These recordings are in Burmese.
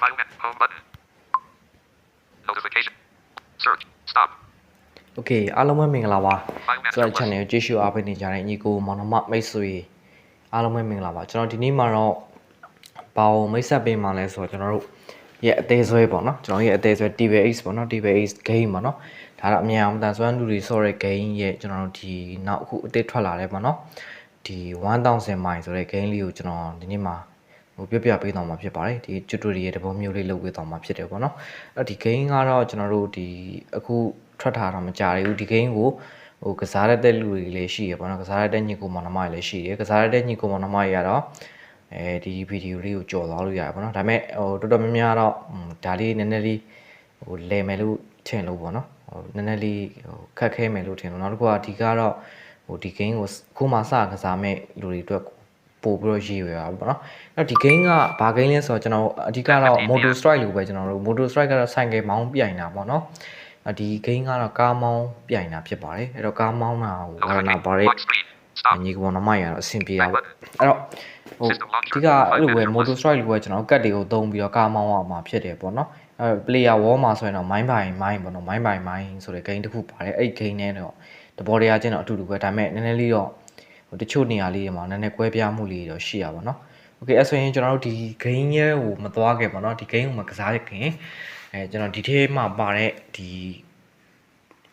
File menu. Home button. Notification. Search. Stop. Okay အားလုံးပဲမင်္ဂလာပါ File menu. ဆိုတော့ channel ကိုကြည့်ရှုအားပေးနေကြတဲ့ညီကိုမောင်နှမမိတ်ဆွေအားလုံးပဲမင်္ဂလာပါကျွန်တော်ဒီနေ့မှာတော့ဘာကိုမိတ်ဆက်ပေးမှလဲဆိုတော့ကျွန်တော်တို့ရဲ့အသေးဆွဲပေါ့နော်ကျွန်တော်ရဲ့အသေးဆွဲ TVX ပေါ့နော် TVX game ပေါ့နော်ဒါတော့အမြန်အောင်တန်ဆွမ်းလူတွေဆော့တဲ့ game ရဲ့ကျွန်တော်တို့ဒီနောက်အခုအသေးထွက်လာတယ်ပေါ့နော်ဒီ1000 mile ဆိုတဲ့ game လေးကိုကျွန်တော်ဒီနေ့မှာဟိုပြပြပေးတော့မှာဖြစ်ပါတယ်ဒီ tutorial တပုံမျိုးလေးလုပ်ပေးတော့မှာဖြစ်တယ်ပေါ့နော်အဲ့ဒီ game ကတော့ကျွန်တော်တို့ဒီအခုထွက်ထားတာမကြသေးဘူးဒီ game ကိုဟိုကစားရတဲ့လူတွေလည်းရှိရပေါ့နော်ကစားရတဲ့ညီကိုမောင်နှမတွေလည်းရှိတယ်ကစားရတဲ့ညီကိုမောင်နှမတွေကတော့ဒီဗီဒီယိုလေးကိုကြော်သွားလို့ရတယ်ပေါ့နော်ဒါပေမဲ့ဟိုတော်တော်များများတော့ဒါလေးနည်းနည်းလေးဟိုလဲမယ်လို့ထင်လို့ပေါ့နော်ဟိုနည်းနည်းလေးဟိုခက်ခဲမယ်လို့ထင်လို့နောက်တစ်ခုကဒီကတော့ဟိုဒီ game ကိုခုမှစကစားမဲ့လူတွေအတွက်ပို့ပြီးတော့ရေးရပါပေါ့နော်အဲ့တော့ဒီ game ကဘာ game လဲဆိုတော့ကျွန်တော်အဓိကတော့ Moto Strike လို့ပဲကျွန်တော်တို့ Moto Strike ကတော့ဆိုင်ကယ်မောင်းပြိုင်တာပေါ့နော်ဒီ game ကတော့ကားမောင်းပြိုင်တာဖြစ်ပါတယ်အဲ့တော့ကားမောင်းတာဟိုဝါရနာပါရဲညီကောင်နှမရတော့အဆင်ပြေတာပေါ့အဲ့တော့ဟိုဒီကအဲ့လိုပဲ Moto Strike လို့ပဲကျွန်တော်ကတ်တွေကိုသုံးပြီးတော့ကားမောင်းရမှာဖြစ်တယ်ပေါ့နော်အဲ့ player wall မှာဆိုရင်တော့ mind by mind ပေါ့နော် mind by mind ဆိုတဲ့ game တစ်ခုပါတယ်အဲ့ game နဲ့တော့တဘောတရားချင်းတော့အတူတူပဲဒါပေမဲ့နည်းနည်းလေးတော့ဟိုတချို့နေရာလေးတွေမှာနည်းနည်းကွဲပြားမှုလေးတော့ရှိရပါတော့။ Okay အဲ့ဆိုရင်ကျွန်တော်တို့ဒီ game ရဲ့ဟိုမသွားခဲ့ပါတော့ဒီ game ကိုမကစားရခင်ကျွန်တော်ဒီထဲမှာပါတဲ့ဒ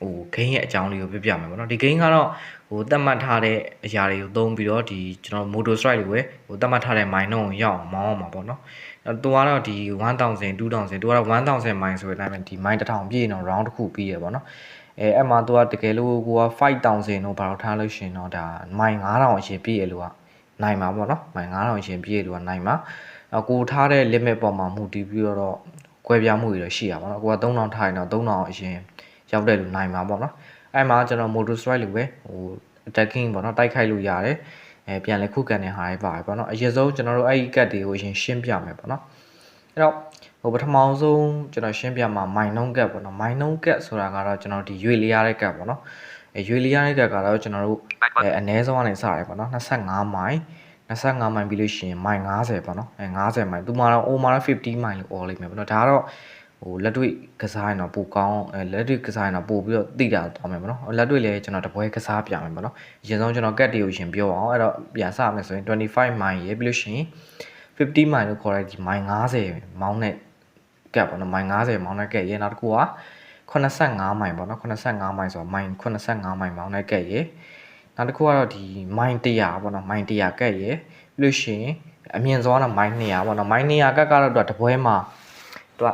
ီဟို game ရဲ့အကြောင်းလေးကိုပြပြမယ်ပေါ့နော်ဒီ game ကတော့ဟိုသတ်မှတ်ထားတဲ့အရာတွေကိုသုံးပြီးတော့ဒီကျွန်တော် Moto Strike တွေပဲဟိုသတ်မှတ်ထားတဲ့ mine နှုန်းကိုရောက်အောင်မောင်းအောင်ပါပေါ့နော်အဲ့သူကတော့ဒီ1000 2000သူကတော့1000 mine ဆိုတဲ့အတိုင်းပဲဒီ mine 1000ပြည့်တော့ round တစ်ခုပြီးရပေါ့နော်အဲ့မှာသူကတကယ်လို့ကိုက5000တော့ဘာလို့ထားလို့ရှင်တော့ဒါ mine 9000အရှင်ပြည့်ရလို့ကနိုင်မှာပေါ့နော် mine 9000အရှင်ပြည့်ရလို့ကနိုင်မှာကိုထားတဲ့ limit ပေါ်မှာမူတည်ပြီးတော့ကွဲပြားမှုတွေတော့ရှိရပါတော့ကိုက3000ထားရင်တော့3000အရှင်ရောက်တဲ့လူနိုင်မှာပေါ့နော်အဲ့မှာကျွန်တော် Moto Strike လို့ပဲဟို attacking ပေါ့နော်တိုက်ခိုက်လို့ရတယ်ပြန်လဲခုကန်တဲ့ဟာတွေပါတယ်ပေါ့နော်အရင်ဆုံးကျွန်တော်တို့အဲ့ဒီကတ်တွေကိုအရင်ရှင်းပြမယ်ပေါ့နော်အဲ့တော့ဟိုပထမဆုံးကျွန်တော်ရှင်းပြမှာ mine နှုန်းကတ်ပေါ့နော် mine နှုန်းကတ်ဆိုတာကတော့ကျွန်တော်ဒီရွေလျားတဲ့ကတ်ပေါ့နော်ရွေလျားတဲ့ကတ်ကတော့ကျွန်တော်တို့အနည်းဆုံးကနေစရတယ်ပေါ့နော်25 mine 25 mine ပြီးလို့ရှိရင် mine 50ပေါ့နော်50 mine သူမှတော့ over 50 mine လို့អော်လိမ့်မယ်ပေါ့နော်ဒါကတော့ဟိုလက်တွေ့ကစားရင်တော့ပိုကောင်းလက်တွေ့ကစားရင်တော့ပို့ပြီးတော့သိတာသွားမယ်ပေါ့နော်လက်တွေ့လည်းကျွန်တော်တပွဲကစားပြမယ်ပေါ့နော်အရင်ဆုံးကျွန်တော်ကတ်တွေကိုရှင်ပြောအောင်အဲ့တော့ပြန်စမယ်ဆိုရင်25 mile ရေးပြီးလို့ရှိရင်50 mile လို့ခေါ်တဲ့ဒီ mile 50မောင်းတဲ့ကတ်ပေါ့နော် mile 50မောင်းတဲ့ကတ်ရေးနောက်တစ်ခုက85 mile ပေါ့နော်85 mile ဆိုတော့ mile 85 mile မောင်းတဲ့ကတ်ရေးနောက်တစ်ခုကတော့ဒီ mile 100ပေါ့နော် mile 100ကတ်ရေးပြီးလို့ရှိရင်အမြင့်ဆုံးကတော့ mile 200ပေါ့နော် mile 200ကတ်ကတော့တပွဲမှာသူက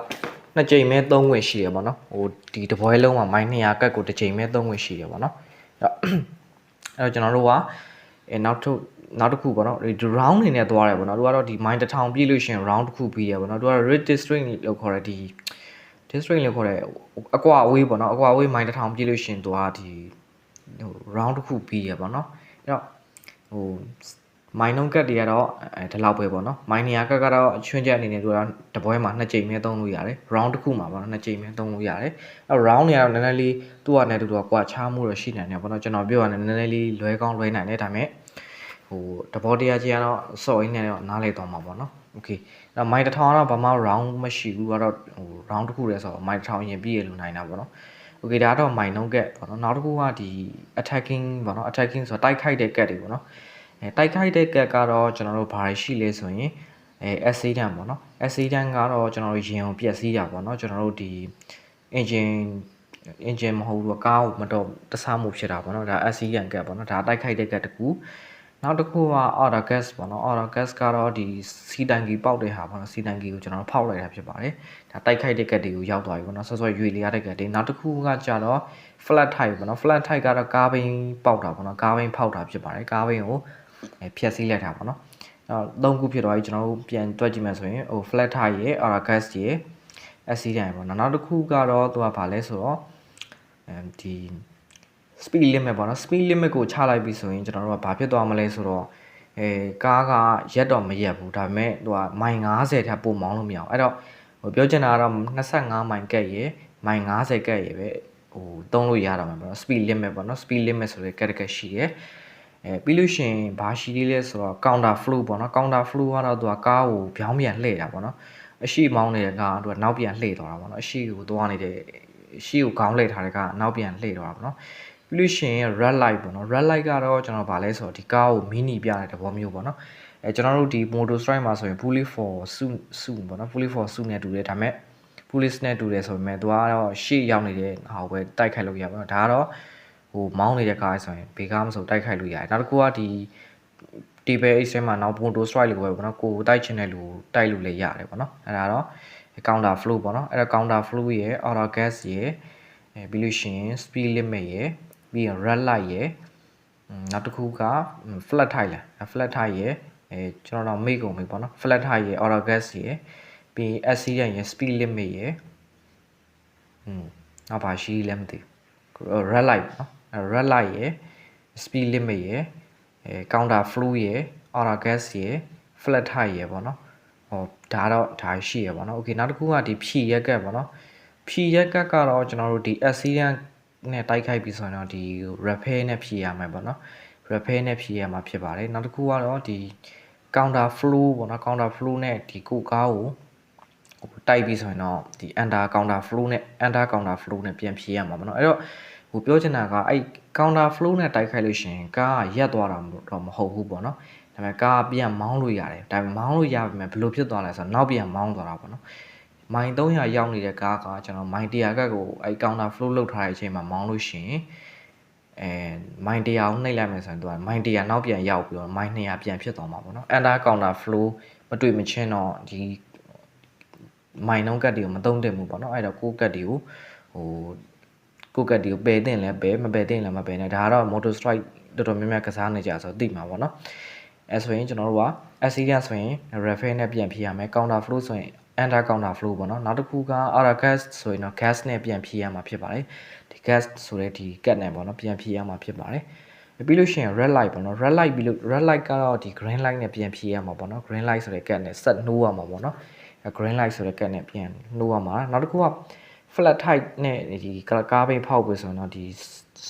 နှစ်ကြိမ်မဲ3ဝင်ရှိရပါတော့ဟိုဒီတပွဲလုံးမှာမိုင်း200ကတ်ကိုတစ်ကြိမ်မဲ3ဝင်ရှိရပါတော့အဲ့တော့ကျွန်တော်တို့ကနောက်တစ်ခုပေါ့နော်ဒီ round နေနဲ့သွားတယ်ပေါ့နော်တို့ကတော့ဒီ mine 1000ပြည့်လို့ရှိရင် round တစ်ခုပြီးရပါတော့တို့ကတော့ red district လို့ခေါ်တဲ့ဒီ district လို့ခေါ်တဲ့အကွာအဝေးပေါ့နော်အကွာအဝေး mine 1000ပြည့်လို့ရှိရင်တို့ကဒီဟို round တစ်ခုပြီးရပါတော့အဲ့တော့ဟိုမိုင်းနှုန်းကတ်တွေကတော့ဒီလောက်ပဲပေါ့နော်မိုင်းနေရာကတ်ကတော့ချွင်းချက်အနေနဲ့တို့ကတပွဲမှာ2ကြိမ်မဲသုံးလို့ရတယ် round တစ်ခုမှာပေါ့နော်2ကြိမ်မဲသုံးလို့ရတယ်အဲ round တွေကတော့နည်းနည်းလေးသူ့ဟာနဲ့တူတော့ကွာခြားမှုတော့ရှိနိုင်တယ်ပေါ့နော်ကျွန်တော်ပြောရရင်နည်းနည်းလေးလွဲကောင်းလွဲနိုင်တယ်ဒါပေမဲ့ဟိုတဘောတရားကြီးကတော့စော့ရင်းနဲ့တော့နားလေသွားမှာပေါ့နော် okay အဲမိုင်း1000ကတော့ဘာမှ round မရှိဘူးကတော့ဟို round တစ်ခုလဲဆိုတော့မိုင်း1000ရင်ပြည့်ရလို့နိုင်တာပေါ့နော် okay ဒါတော့မိုင်းနှုန်းကတ်ပေါ့နော်နောက်တစ်ခုကဒီ attacking ပေါ့နော် attacking ဆိုတော့တိုက်ခိုက်တဲ့ကတ်တွေပေါ့နော်တိုက်ခိုက်တဲ့ကတ်ကတော့ကျွန်တော်တို့ဘာရှိလဲဆိုရင်accident ပေါ့နော် accident ကတော့ကျွန်တော်တို့ရင်ကိုပျက်စီးတာပေါ့နော်ကျွန်တော်တို့ဒီ engine မဟုတ်ဘူးကားကိုမတော်တဆမှုဖြစ်တာပေါ့နော်ဒါ accident ကတ်ပေါ့နော်ဒါတိုက်ခိုက်တဲ့ကတ်တကူနောက်တစ်ခုက auto gas ပေါ့နော် auto gas ကတော့ဒီစီတန်ကီပေါက်တဲ့ဟာပေါ့နော်စီတန်ကီကိုကျွန်တော်တို့ဖောက်လိုက်တာဖြစ်ပါတယ်ဒါတိုက်ခိုက်တဲ့ကတ်တွေကိုရောက်သွားပြီပေါ့နော်ဆော့ဆော့ရွေလေရတဲ့ကတ်တွေနောက်တစ်ခုကကြတော့ flat tire ပေါ့နော် flat tire ကတော့ကားဘိန်းပေါက်တာပေါ့နော်ကားဘိန်းဖောက်တာဖြစ်ပါတယ်ကားဘိန်းကိုဖြတ်စည်းလိုက်တာပေါ့နော်သုံးခုဖြစ်သွားပြီကျွန်တော်တို့ပြန်တွက်ကြည့်မယ်ဆိုရင်ဟို flat tire ရဲ့ auto gas ရဲ့ accident ပေါ့နော်နောက်တစ်ခုကတော့သူကဘာလဲဆိုတော့ဒီ speed limit ပေါ့နော် speed limit ကိုချလိုက်ပြီဆိုရင်ကျွန်တော်တို့ကဘာဖြစ်သွားမလဲဆိုတော့ကားကရက်တော့မရက်ဘူးဒါပေမဲ့သူကမိုင်50ထပ်ပို့မောင်းလို့မရအောင်အဲ့တော့ဟိုပြောချင်တာကတော့25မိုင်ကက်ရယ်မိုင်50ကက်ရယ်ပဲဟိုသုံးလို့ရတာမှာပေါ့နော် speed limit ပေါ့နော် speed limit ဆိုတဲ့ category ရှိရယ်ပြီးလို့ရှိရင်ဘာရှိသေးလဲဆိုတော့ counter flow ပေါ့နော် counter flow ကတော့သူကကားကိုပြောင်းပြန်လှည့်တာပေါ့နော် အရှိမောင်းနေတဲ့ကားသူကနောက်ပြန်လှည့်သွားတာပေါ့နော်အရှိကိုသွားနေတဲ့အရှိကိုခေါင်းလှည့်ထားတဲ့ကားနောက်ပြန်လှည့်သွားတာပေါ့နော်ပြီးလို့ရှိရင် red light ပေါ့နော် red light ကတော့ကျွန်တော်ဗာလဲဆိုတော့ဒီကားကိုမီနီပြတဲ့သဘောမျိုးပေါ့နော်ကျွန်တော်တို့ဒီ motor strike မှာဆိုရင် police for suit ပေါ့နော် police for suit နဲ့တူတယ်ဒါပေမဲ့ police နဲ့တူတယ်ဆိုပေမဲ့သူကတော့ရှေ့ရောက်နေတဲ့ဟာကိုပဲတိုက်ခိုက်လို့ရပါတော့ဒါကတော့ဟိုမောင်းနေတဲ့ကားဆိုရင်ဘေကားမဆိုတိုက်ခိုက်လို့ရတယ်နောက်တစ်ခုကဒီ table X ထဲမှာနောက် motor strike လို့ပဲပေါ့နော်ကိုတိုက်ချင်တဲ့လူတိုက်လို့လည်းရတယ်ပေါ့နော်အဲ့ဒါတော့ counter flow ပေါ့နော်အဲ့ဒါ counter flow ရဲ့ auto gas ရဲ့ပြီးလို့ရှိရင် speed limit ရဲ့ပြီးရင် red light ရဲ့နောက်တစ်ခုက flat tire လား flat tire ရဲ့ကျွန်တော်တော့မေ့ကုန်ပြီပေါ့နော် flat tire ရဲ့ auto gas ရဲ့ပြီး accident ရဲ့ speed limit ရဲ့နောက်ပါရှိလဲမသိဘူး red light နော် red light ရဲ့ speed limit ရဲ့counter flow ရဲ့ auto gas ရဲ့ flat tire ရဲ့ပေါ့နော်ဟောဒါတော့ဒါရှိရပါတော့ okay နောက်တစ်ခုကဒီဖြီရက်ကက်ပေါ့နော်ဖြီရက်ကက်ကတော့ကျွန်တော်တို့ဒီ accident နဲ့တိုက်ခိုက်ပြီးဆိုရင်တော့ဒီ repair နဲ့ဖြီရမယ်ပေါ့နော် repair နဲ့ဖြီရမှာဖြစ်ပါတယ်နောက်တစ်ခုကတော့ဒီ counter flow ပေါ့နော် counter flow နဲ့ဒီကိုကားကိုတိုက်ပြီးဆိုရင်တော့ဒီ under counter flow နဲ့ under counter flow နဲ့ပြန်ဖြီရမှာပေါ့နော်အဲ့တော့ဟိုပြောချင်တာကအဲ့ counter flow နဲ့တိုက်ခိုက်လို့ရှိရင်ကားကရက်သွားတာတော့မဟုတ်ဘူးပေါ့နော်ဒါပေမဲ့ကားပြန်မောင်းလို့ရတယ်ဒါပေမဲ့မောင်းလို့ရပါမယ်ဘယ်လိုဖြစ်သွားလဲဆိုတော့နောက်ပြန်မောင်းသွားတာပေါ့နော်မိုင်300ရောက်နေတဲ့ကားကကျွန်တော်မိုင်100ကတ်ကိုအဲ့ counter flow လောက်ထားတဲ့အချိန်မှာမောင်းလို့ရှိရင်မိုင်100ကိုနှိပ်လိုက်မယ်ဆိုရင်သူကမိုင်100နောက်ပြန်ရောက်ပြီးတော့မိုင်200ပြန်ဖြစ်သွားမှာပေါ့နော် under counter flow မတွေ့မချင်းတော့ဒီမိုင်နှုန်းကတ်တွေကိုမသုံးသင့်ဘူးပေါ့နော်အဲ့တော့ကိုကတ်တွေကိုကိုကတ်တွေကိုပယ်တင်လဲပယ်မပယ်တင်လဲမပယ်နဲ့ဒါကတော့ motor strike တော်တော်များများကစားနေကြဆိုတော့သိမှာပေါ့နော်အဲဆိုရင်ကျွန်တော်တို့က accident ဆိုရင် refer နဲ့ပြန်ဖြေရမယ် counter flow ဆိုရင် under counter flow ပေါ့နော်နောက်တစ်ခုက auto gas ဆိုရင်တော့ gas နဲ့ပြန်ဖြေရမှာဖြစ်ပါတယ်ဒီ gas ဆိုတဲ့ဒီ cat နဲ့ပေါ့နော်ပြန်ဖြေရမှာဖြစ်ပါတယ်ပြီးလို့ရှိရင် red light ပေါ့နော် red light ပြီးလို့ red light ကတော့ဒီ green light နဲ့ပြန်ဖြေရမှာပေါ့နော် green light ဆိုတဲ့ cat နဲ့ဆက်နှိုးရမှာပေါ့နော် green light ဆိုတဲ့ cat နဲ့ပြန်နှိုးရမှာနောက်တစ်ခုက flat tire နဲ့ဒီကားဘိန်းဖောက်ပြီးဆိုတော့ဒီ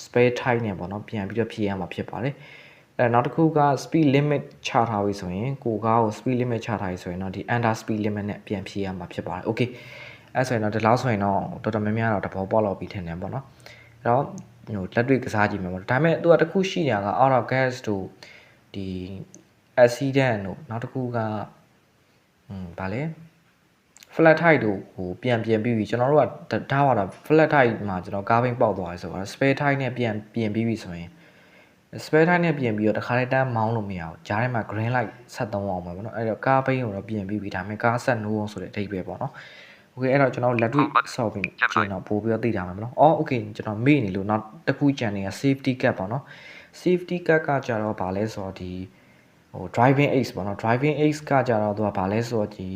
spare tire နဲ့ပေါ့နော်ပြန်ပြီးတော့ဖြေရမှာဖြစ်ပါတယ်နောက်တစ်ခုက speed limit ချထားပြီဆိုရင်ကိုကားကို speed limit ချထားပြီဆိုရင်တော့ဒီ under speed limit နဲ့ပြန်ဖြေရမှာဖြစ်ပါတယ် okay အဲဆိုရင်တော့ဒီလောက်ဆိုရင်တော့တော်တော်များများတော့တဘောပေါက်လောက်ပြီးထင်တယ်ပေါ့နော်အဲ့တော့ဟိုလက်တွေ့ကစားကြည့်မယ်ပေါ့ဒါပေမဲ့သူကတစ်ခုရှိနေတာက out of gas တို့ဒီ accident တို့နောက်တစ်ခုကဗာလဲ flat tire တို့ဟိုပြန်ပြီးပြီကျွန်တော်တို့ကထားပါတော့ flat tire မှာကျွန်တော်ကားဘိန်းပေါက်သွားတယ်ဆိုတော့ spare tire နဲ့ပြန်ပြီးပြီဆိုရင် spare tire နဲ့ပြင်ပြီးတော့တခါလေးတန်းမောင်းလို့မရဘူးဂျားထဲမှာ green light ဆက်သုံးအောင်ပဲပေါ့နော်အဲ့တော့ကားဘိန်းကိုတော့ပြင်ပြီးပြီဒါပေမဲ့ကားဆက်နှိုးအောင်ဆိုတဲ့အဓိပ္ပာယ်ပေါ့နော် okay အဲ့တော့ကျွန်တော်လက်တွေ့ဆော့ပြီးကျင်းတော့ပို့ပြီးတော့သိတာမှာမနော်အော် okay ကျွန်တော်မေ့နေလို့နောက်တစ်ခုကြံနေတာ safety cap ပေါ့နော် safety cap ကကြတော့ဗာလဲဆိုတော့ဒီဟို driving aids ပေါ့နော် driving aids ကကြတော့သူကဗာလဲဆိုတော့ဒီ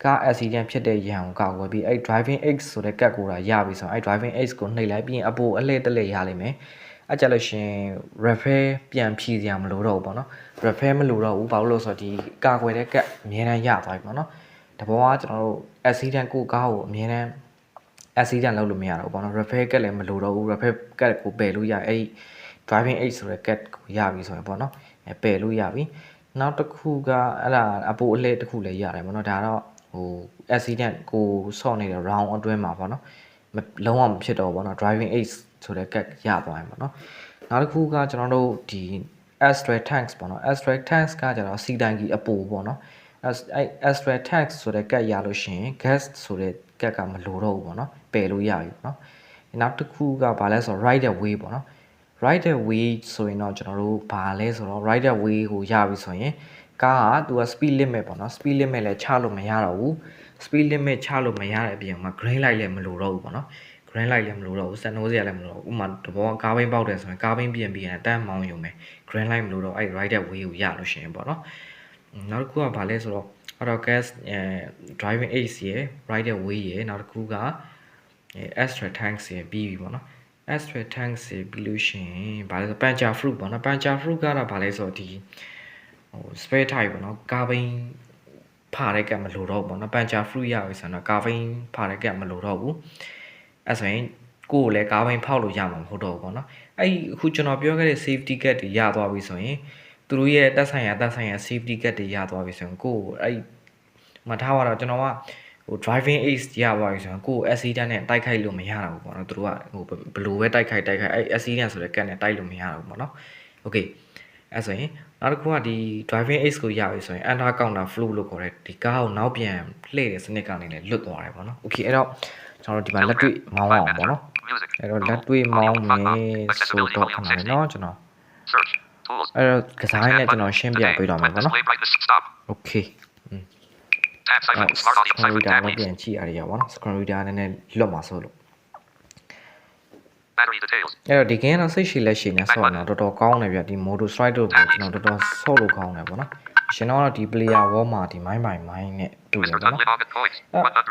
ကား accident ဖြစ်တဲ့ရန်ကိုကောက်ွယ်ပြီးအဲ့ driving aids ဆိုတဲ့ကတ်ကိုရပြီဆိုတော့အဲ့ driving aids ကိုနှိပ်လိုက်ပြီးရင်အပိုအလှည့်တလှည့်ရလိမ့်မယ်အဲ့ကြလို့ရှင် refer ပြန်ဖြည့်စရာမလိုတော့ဘူးပေါ့နော် refer မလိုတော့ဘူးဘာလို့လဲဆိုတော့ဒီကာကွယ်တဲ့ကတ်အများတန်းရသွားပြီပေါ့နော်တဘောကကျွန်တော်တို့ accident ကိုကားကိုအများတန်း accident လုပ်လို့မရတော့ဘူးပေါ့နော် refer ကတ်လည်းမလိုတော့ဘူး refer ကတ်ကိုပယ်လို့ရအဲ့ driving aid ဆိုတဲ့ cat ကိုရပြီဆိုရင်ပေါ့နော်ပယ်လို့ရပြီနောက်တစ်ခုကအဲ့ဒါအပိုအလှည့်တစ်ခုလည်းရတယ်ပေါ့နော်ဒါတော့ဟို accident ကိုဆော့နေတဲ့ round အတွင်းမှာပေါ့နော်လုံးဝမဖြစ်တော့ဘူးပေါ့နော် driving aid ဆိုတဲ့ cat ရသွားရင်ပေါ့နော်နောက်တစ်ခုကကျွန်တော်တို့ဒီ extract tanks ပေါ့နော် extract tanks ကကျတော့စီတိုင်ကြီးအပိုပေါ့နော်အဲ့ extract tanks ဆိုတဲ့ cat ရလို့ရှိရင် gas ဆိုတဲ့ cat ကမလိုတော့ဘူးပေါ့နော်ပယ်လို့ရပြီပေါ့နော်နောက်တစ်ခုကဘာလဲဆိုတော့ right way ပေါ့နော် right way ဆိုရင်တော့ကျွန်တော်တို့ဘာလဲဆိုတော့ right way ကိုရပြီဆိုရင်ကားကသူက speed limit ပေါ့နော် speed limit လည်းချလို့မရတော့ဘူး speed limit ချလို့မရတဲ့အပြင်မှာ green light လည်းမလိုတော့ဘူးပေါ့နော် green light လည်းမလိုတော့ဘူးစက်နှိုးစရာလည်းမလိုတော့ဘူးဥပမာတဘောကားဘိန်းပေါက်တယ်ဆိုရင်ကားဘိန်းပြင်ပြီးရင်တန်းမောင်းရုံပဲ green light မလိုတော့အဲ့ right way ကိုရလို့ရှိရင်ပေါ့နော်နောက်တစ်ခုကဘာလဲဆိုတော့ auto gas driving aids ရယ် right way ရယ်နောက်တစ်ခုကextra tanks ရယ်ပြီးပြီပေါ့နော် extra tanks ရယ်ပြီးလို့ရှိရင်ဘာလဲဆို puncture fruit ပေါ့နော် puncture fruit ကတော့ဘာလဲဆိုတော့ဒီဟို spare tire ပေါ့နော်ကားဘိန်းဖားတဲ့ကမလိုတော့ဘူးပေါ့နော် puncture fruit ရပြီဆိုတော့ကားဘိန်းဖားတဲ့ကမလိုတော့ဘူးအဲ့ဆိုရင်ကိုယ်လည်းကားဘိန်းဖောက်လို့ရမှာမဟုတ်တော့ဘူးပေါ့နော်အဲ့အခုကျွန်တော်ပြောခဲ့တဲ့ safety gate တွေရသွားပြီဆိုရင်သူတို့ရဲ့တက်ဆိုင်ရာ safety gate တွေရသွားပြီဆိုရင်ကိုယ်အဲ့ မထားပါတော့ကျွန်တော်ကဟို driving ace ရပါပြီဆိုရင်ကိုယ် accident နဲ့တိုက်ခိုက်လို့မရတော့ဘူးပေါ့နော်သူတို့ကဟိုဘယ်လိုပဲတိုက်ခိုက်အဲ့ accident ဆိုတဲ့ကတ်နဲ့တိုက်လို့မရတော့ဘူးပေါ့နော် okay အဲ့ဆိုရင်နောက်တစ်ခုကဒီ driving ace ကိုရပြီဆိုရင် under counter flow လို့ခေါ်တဲ့ဒီကားကိုနောက်ပြန်လှည့်တဲ့စနစ်ကနေလည်းလွတ်သွားတယ်ပေါ့နော် okay အဲ့တော့ကျွန်တော်တို့ဒီမှာလက်တွေ့မောင်းအောင်ပေါ့နော်အဲ့တော့လက်တွေ့မောင်းမယ်ဆိုတော့ခဏလေးနော်ကျွန်တော်အဲ့တော့ကစားရင်းနဲ့ကျွန်တော်ရှင်းပြပေးတော့မယ်ပေါ့နော် okay screen reader နဲ့ပြန်ကြည့်ရရပါတော့ screen reader နဲ့လွတ်မှာဆိုလို့ battery details အဲ့တော့ဒီ game တော့စိတ်ရှိလက်ရှိနေဆော့တော့တော်တော်ကောင်းတယ်ဗျဒီ modo strike တို့ကိုကျွန်တော်တော်တော်ဆော့လို့ကောင်းတယ်ပေါ့နော်ရှင်တော့ဒီ player wall မှာဒီ mind by mind နဲ့တူတယ်ပေါ့နော်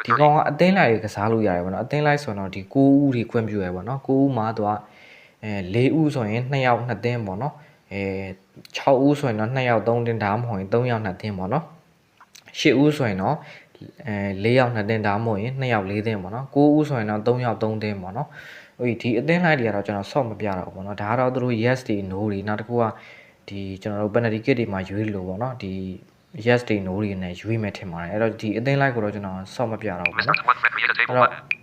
ဒီကောင်ကအသင်းလိုက်တွေကစားလို့ရတယ်ပေါ့နော်အသင်းလိုက်ဆိုတော့ဒီ9ဦးတွေခွင့်ပြုရပေါ့နော်9ဦးမှာသူက4ဦးဆိုရင်2ယောက်2သင်းပေါ့နော်6ဦးဆိုရင်တော့2ယောက်3သင်းဒါမှမဟုတ်ရင်3ယောက်2သင်းပေါ့နော်8ဦးဆိုရင်တော့4ယောက်2သင်းဒါမှမဟုတ်ရင်2ယောက်4သင်းပေါ့နော်9ဦးဆိုရင်တော့3ယောက်3သင်းပေါ့နော်ဟိုဒီအသင်းလိုက်တွေကတော့ကျွန်တော်ဆော့မပြတော့ဘူးပေါ့နော်ဒါကတော့သူတို့ yes တွေ no တွေနောက်တစ်ခုကဒီကျွန်တော်တို့ penalty kick တွေမှာရွေးလို့ပေါ့နော်ဒီ yes တွေ no တွေနဲ့ရွေးမယ်ထင်ပါတယ်အဲ့တော့ဒီအသင်းလိုက်ကိုတော့ကျွန်တော်ဆော့မပြတော့ဘူးပေါ့နော်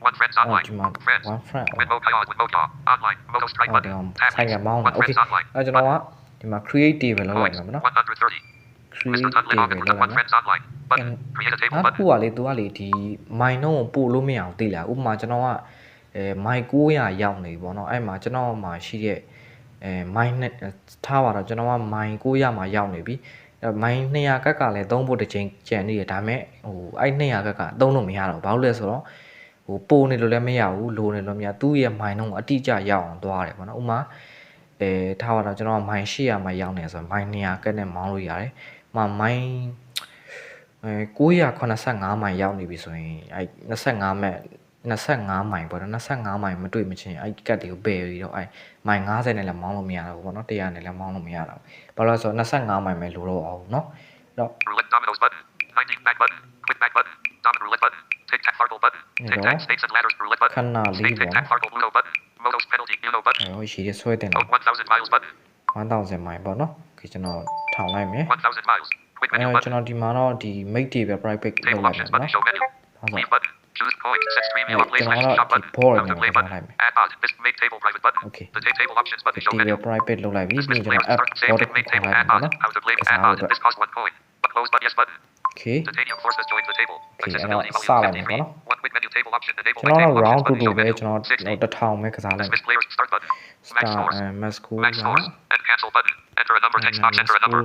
one friends online one friend with mobile online modo strike button ဆိုင်ကမောင်းတာ okay အဲ့ကျွန်တော်ကဒီမှာ create table လောက်လိုက်မယ်နော် 130 create table လောက်လိုက်မယ် friends online button create a table နောက်တစ်ခုကလေသူကလေဒီ my နှုံးကိုပို့လို့မရအောင်သိလားဥပမာကျွန်တော်ကmy 900ရောက်နေပြီပေါ့နော်အဲ့မှာကျွန်တော်မှာရှိတဲ့my နဲ့ထားပါတော့ကျွန်တော်က my 900မှာရောက်နေပြီmy 200ကက်ကလည်းသုံးဖို့တစ်ချိန်ကြံနေရဒါပေမဲ့ဟိုအဲ့200ကက်ကသုံးလို့မရတော့ဘာလို့လဲဆိုတော့ဟိုပို့နေလို့လည်းမရဘူးလိုနေလို့မရသူ့ရဲ့ my နှုံးကိုအတိအကျရောက်အောင်သွားတယ်ပေါ့နော်ဥပမာထားပါတော့ကျွန်တော်က my 800မှာရောက်နေဆိုတော့ my 200ကက်နဲ့မောင်းလို့ရတယ်my 985မိုင်ရောက်နေပြီဆိုရင်အဲ့25မိုင်ပေါ့နော်25မိုင်မတွေ့မချင်းအဲ့ကတ်တွေကိုပယ်ပြီးတော့အဲ့မိုင်90နဲ့လည်းမောင်းလို့မရတော့ဘူးပေါ့နော်100နဲ့လည်းမောင်းလို့မရတော့ဘူးဘာလို့လဲဆိုတော့25မိုင်ပဲလိုတော့အောင်เนาะအဲ့တော့ roulette dominoes button finding back button quick back button domino roulette button tic tac farkle button tic tac snakes and ladders roulette button ခဏလေးပေါ့ tic tac farkle uno button modos penalty uno button ဟိုရှိရဆွဲတင်တော့ 1000 miles button 1000မိုင်ပေါ့နော်ခေကျွန်တော်ထောင်လိုက်မယ် 1000 miles quick menu ကျွန်တော်ဒီမှာတော့ဒီ make တွေပဲ private လုပ်လိုက်မယ်နော် show menu leave button choose point set stream on play shop button play button add mod this make table private button the table options button show menu private လုပ်လိုက်ပြီပြီးကျွန်တော် app order make table add mod how to play add mod this cost 1 coin but close but yes button okay titanium forces join the table accessibility volume 53 one quick menu table option enable ကျွန်တော် round 2ပဲကျွန်တော်1000ပဲကစားလိုက် dismiss players start button max scores max score max scores and cancel button enter a number text box enter a number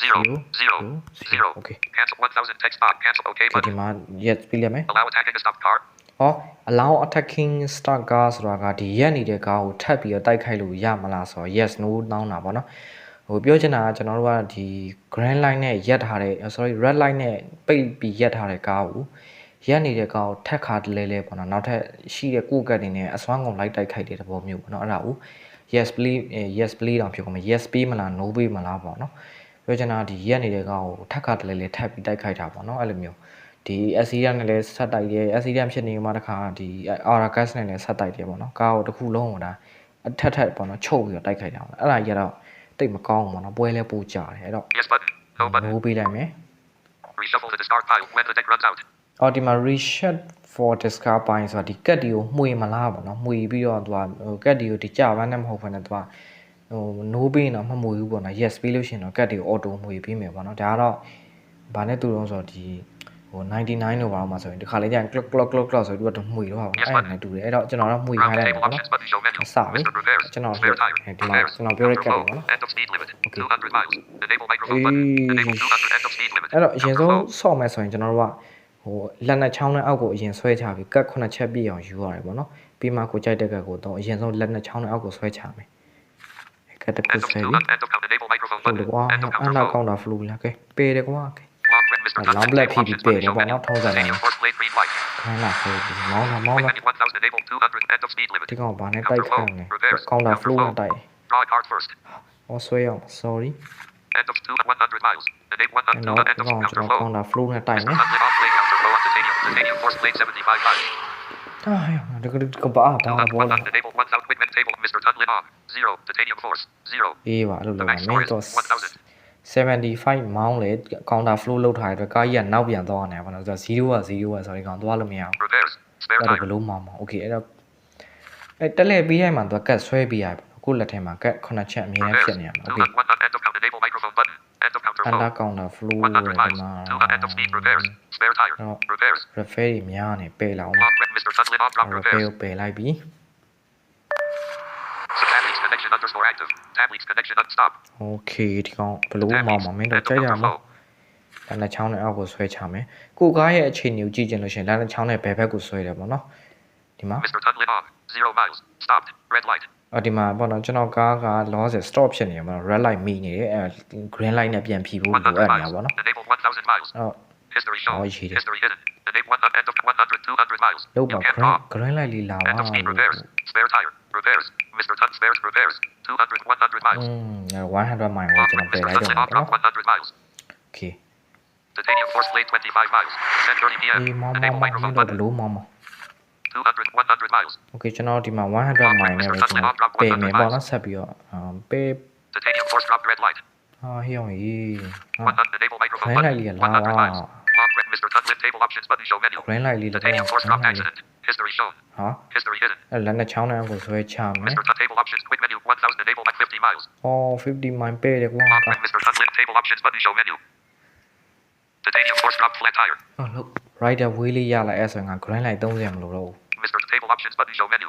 0 okay cancel 1000 text box cancel okay ဒီ button မှာ yes ပြီးလိုက်မယ် allow attacking a stop car ဟော allow attacking start car ဆိုတာကဒီရက်နေတဲ့ကားကိုထပ်ပြီးတော့တိုက်ခိုက်လို့ရမလားဆိုတော့ yes no တောင်းတာပေါ့နော်ဟိုပြောချင်တာကကျွန်တော်တို့ကဒီ grand line နဲ့ရက်ထားတဲ့ sorry red line နဲ့ပိတ်ပြီးရက်ထားတဲ့ကားကိုရက်နေတဲ့ကားကိုထက်ခါတလဲလဲပေါ့နော်နောက်ထပ်ရှိတဲ့ကိုကတ်တွေနဲ့အစွမ်းကုန်လိုက်တိုက်ခိုက်တဲ့သဘောမျိုးပေါ့နော်အဲ့ဒါကို yes please yes please တောင်ဖြစ်ကုန်မယ် yes ပေးမလား no ပေးမလားပေါ့နော်ပြောချင်တာဒီရက်နေတဲ့ကောင်ကိုထက်ခါတလဲလဲထပ်ပြီးတိုက်ခိုက်တာပေါ့နော်အဲ့လိုမျိုးဒီ accident နဲ့လည်းဆက်တိုက်တယ် accident ဖြစ်နေမှတခါဒီ aura gas နဲ့လည်းဆက်တိုက်တယ်ပေါ့နော်ကားကိုတစ်ခုလုံးကိုဒါအထက်ထက်ပေါ့နော်ချုပ်ပြီးတော့တိုက်ခိုက်တာပေါ့အဲ့ဒါကြီးကတော့တိတ်မကောင်းဘူးပေါ့နော်ပွဲလဲပိုကြတယ်အဲ့တော့ yes button no button လို့ပေးလိုက်မယ် reshuffle to the start pile when the deck runs out အော်ဒီမှာ reset for discard ပိုင်းဆိုတာဒီကတ်ဒီကိုမှွေမလားပေါ့နော်မှွေပြီးတော့သူကဟိုကတ်ဒီကိုဒီကြပန်းနဲ့မဟုတ်ဘဲနဲ့သူကဟို no ပေးတော့မမှွေဘူးပေါ့နော် yes ပေးလို့ရှိရင်တော့ကတ်ဒီကို auto မှွေပေးမယ်ပေါ့နော်ဒါကတော့ဘာနဲ့တူတော့ဆိုတော့ဒီဟို99လို့ပါတော့မှာဆိုရင်ဒီခါလေးကျရင် clockဆိုပြီးတော့မှွေတော့ပါဘူးအဲ့နဲ့တူတယ်အဲ့တော့ကျွန်တော်တော့မှွေခိုင်းလိုက်တယ်ပေါ့နော်စပြီကျွန်တော်ဒီမှာကျွန်တော်ပြောရကတ်တယ်ပေါ့နော် end of speed limit 200 miles enable microphone button enable 200 end of speed limit အဲ့တော့အရင်ဆုံးဆော့မယ်ဆိုရင်ကျွန်တော်တို့ကဟိုလက်နဲ့ချောင်းနဲ့အောက်ကိုအရင်ဆွဲချပြီးကတ်9ချက်ပြည့်အောင်ယူရတယ်ပေါ့နော်ပြီးမှကိုကြိုက်တဲ့ကတ်ကိုတော့အရင်ဆုံးလက်နဲ့ချောင်းနဲ့အောက်ကိုဆွဲချမယ်ကတ်တစ်ခုဆွဲပြီးဟုတ်တယ်ကွာအနာကောင်းတာ flow လာကဲပေတယ်ကွာကဲလောင်းဘလက်ဖြီးပြီးပေတယ်ပေါ့နော်ထုံးစံတိုင်းခိုင်းလာဆိုပြီးမောင်းလာဒီကောင်ဘာနဲ့တိုက်ခိုင်းလဲကောင်းတာ flow နဲ့တိုက်ဟောဆွဲအောင် sorry end of 100 miles enable 100 end ofကျွန်တော်ကောင်းတာ flow နဲ့တိုက်မယ် titanium force plate 75 miles ဒါရဒီကဘာဘာဘောလာ enable 1000 quick men table Mr. Tunlin on 0 titanium force 0 အေးပါအဲ့လိုလုပ်မယ်မင်းတော့ 75 မောင်းလေ counter flow လောက်ထားတဲ့အတွက်ကားကြီးကနောက်ပြန်သွားနေပါတော့ဆိုတော့0က0ကဆိုရင်ကောင်သွားလို့မရအောင် Reverse. Spare အဲ့ဒါ tire. ဘလို့မောင်းမှာ okay အဲ့တော့တက်လက်ပြီးတိုင်းမှာသူကတ်ဆွဲပေးရပါကိုလက်ထဲမှာကတ်9ချက်အမြဲတမ်းဖြစ်နေရမှာ okay End of counter. Enable microphone button. End of counter flow. under counter flow 100 miles. End of speed. Reverse. Spare tire. Reverse. refer တွေများနေပယ်လာအောင် Lock. Mr. Tunlin off. Drop. refer Reverse. ကိုပယ်လိုက်ပြီ Tab leaks connection underscore active. Tab leaks connection unstop. okay ဒီကောင်ဘလို့မောင်းမှာမင်းတို့ကြိုက်ရမှာလမ်းတစ်ချောင်းနဲ့အောက်ကိုဆွဲချမယ်ကိုကားရဲ့အခြေအနေကိုကြည့်ကြလို့ရှိရင်လမ်းတစ်ချောင်းနဲ့ဘယ်ဘက်ကိုဆွဲတယ်ပေါ့နော်ဒီမှာ Mr. Tunlin off. 0 miles. Stopped. Red light. ဒီမှာပေါ့နော်ကျွန်တော်ကားက loss stop ဖြစ်နေရမှာ red light မိနေတယ်အဲ green light နဲ့ပြန်ဖြီးဖို့လိုအပ်နေတာပေါ့နော် Enable 1000 miles. အော် History shown. Oh, shit. History hidden. Enable 100. End of 100. 200 miles. လောက် You ပါ can't talk. green light လေးလာပါ End of speed. Reverse. Spare tire. Reverse. Mr. Tun spares. Reverse. 200. 100 miles. 100 mile ကိုကျွန်တော်ပယ် Mr. လိုက်တော့ Tunlin မှာ off. ပေါ့ Drop 100 miles. okay Titanium force plate 25 miles. 10:30 p.m. ဒီမောင်း Enable မောင်း microphone တော့ဘ button. လို့မောင်းမောင်း 200. 100 miles. okay ကျွန်တော်ဒီမှာ100 mile နဲ့ပဲကျွန်တော်ပယ်မယ်ပေါ့နော်ဆက်ပြီးတော့ပယ် Titanium force drop. Red light. ဟာဟေ့အောင်ကြီး 100. Enable microphone green button. light လေးလာ 100 miles. Long red. Mr. Tunlin table options button. Show menu. green light လေးလာ Titanium force drop accident. History shown. ဟာ History hidden. အဲ့လမ်းတစ်ချောင်းနဲ့အောက်ကိုဆွဲချမယ် Mr. Tun table options. Quick menu. 1000. Enable at 50 miles. 50 mile ပယ်တယ်ကွာ Long red. Mr. Tunlin table options button. Show menu. Titanium force drop flat tire. ဟုတ်လို့ rider wheel လေးရလိုက်အဲ့ဆိုရင်ငါ green light 30မလို့တော့ Mr. Table options button. Show menu.